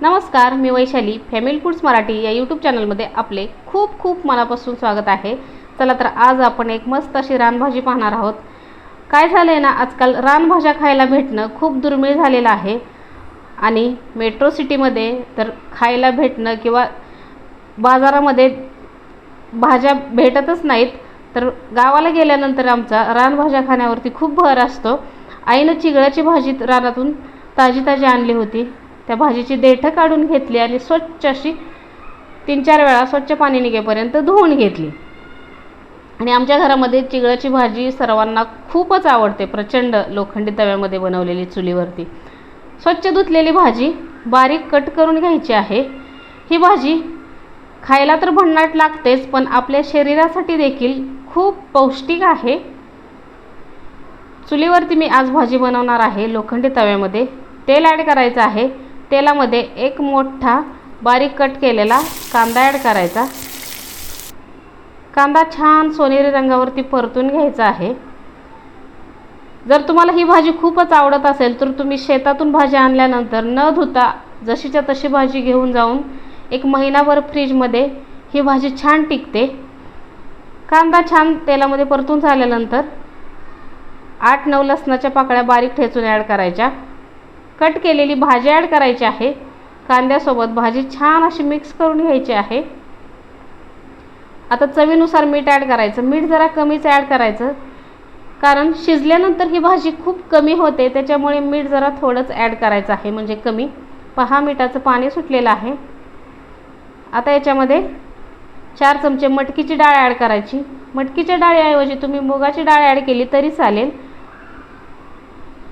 नमस्कार, मी Vaishali family foods Marathi या YouTube चॅनलमध्ये आपले खूप खूप मनापासून स्वागत आहे। चला तर आज आपण एक मस्त अशी रानभाजी पाहणार आहोत। काय झालंय ना, आजकाल रानभाज्या खायला भेटणं खूप दुर्मिळ झालेलं आहे आणि मेट्रो सिटीमध्ये तर खायला भेटणं किंवा बाजारामध्ये भाज्या भेटतच नाहीत, तर गावाला गेल्यानंतर आमचा रानभाज्या खाण्यावरती खूप भर असतो। आईनं चिगळाची भाजी रानातून ताजी ताजी आणली होती। त्या भाजीची देठं काढून घेतली आणि स्वच्छ अशी 3-4 वेळा स्वच्छ पाणी निघेपर्यंत धुवून घेतली। आणि आमच्या घरामध्ये चिगळाची भाजी सर्वांना खूपच आवडते, प्रचंड लोखंडी तव्यामध्ये बनवलेली चुलीवरती। स्वच्छ धुतलेली भाजी बारीक कट करून घ्यायची आहे। ही भाजी खायला तर भन्नाट लागतेच, पण आपल्या शरीरासाठी देखील खूप पौष्टिक आहे। चुलीवरती मी आज भाजी बनवणार आहे लोखंडी तव्यामध्ये। तेल ॲड करायचं आहे। तेलामध्ये एक मोठा बारीक कट केलेला कांदा ॲड करायचा। कांदा छान सोनेरी रंगावरती परतून घ्यायचा आहे। जर तुम्हाला ही भाजी खूपच आवडत असेल तर तुम्ही शेतातून भाजी आणल्यानंतर न धुता जशीच्या तशी भाजी घेऊन जाऊन 1 महिनाभर फ्रीजमध्ये ही भाजी छान टिकते। कांदा छान तेलामध्ये परतून झाल्यानंतर 8-9 लसणाच्या पाकळ्या बारीक ठेचून ॲड करायच्या। कट केलेली भाजी ॲड करायची आहे। कांद्यासोबत भाजी छान अशी मिक्स करून घ्यायची आहे। आता चवीनुसार मीठ ॲड करायचं। मीठ जरा कमीच ॲड करायचं, कारण शिजल्यानंतर ही भाजी खूप कमी होते, त्याच्यामुळे मीठ जरा थोडंच ॲड करायचं आहे, म्हणजे कमी। पहा, मिठाचं पाणी सुटलेलं आहे। आता याच्यामध्ये 4 चमचे मटकीची डाळ ॲड करायची। मटकीच्या डाळीऐवजी तुम्ही मुगाची डाळ ॲड केली तरी चालेल।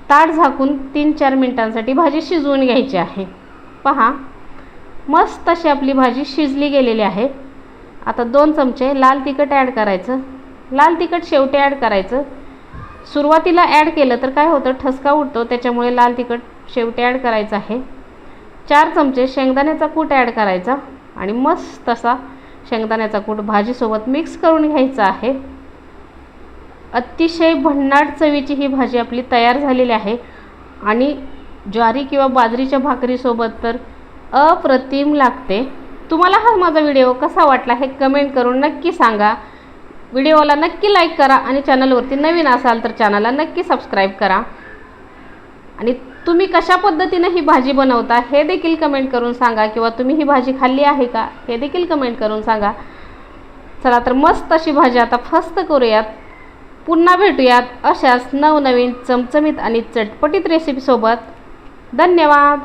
ताट झाकून 3-4 मिनिटांसाठी भाजी शिजवून घ्यायची आहे। पहा, मस्त अशी आपली भाजी शिजली गेलेली आहे। आता 2 चमचे लाल तिखट ॲड करायचं। लाल तिखट शेवटी ॲड करायचं। सुरुवातीला ॲड केलं तर काय होतं, ठसका उठतो, त्याच्यामुळे लाल तिखट शेवटी ॲड करायचं आहे। 4 चमचे शेंगदाण्याचा कूट ॲड करायचा आणि मस्त असा शेंगदाण्याचा कूट भाजीसोबत मिक्स करून घ्यायचा आहे। अतिशय भन्नाट चवीची ही भाजी आपली तयार झालेली आहे आणि ज्वारी किंवा बाजरीच्या भाकरीसोबत तर अप्रतिम लागते। तुम्हाला हा माझा व्हिडिओ कसा वाटला हे कमेंट करून नक्की सांगा। व्हिडिओला नक्की लाईक करा आणि चॅनलवरती नवीन असाल तर चॅनलला नक्की सबस्क्राईब करा। आणि तुम्ही कशा पद्धतीने ही भाजी बनवता हे देखील कमेंट करून सांगा, किंवा तुम्ही ही भाजी खाल्ली आहे का हे देखील कमेंट करून सांगा। चला तर मस्त अशी भाजी आता फस्त करूयात। पुन्हा भेटूयात अशाच नवनवीन चमचमीत आणि चटपटीत रेसिपीसोबत। धन्यवाद।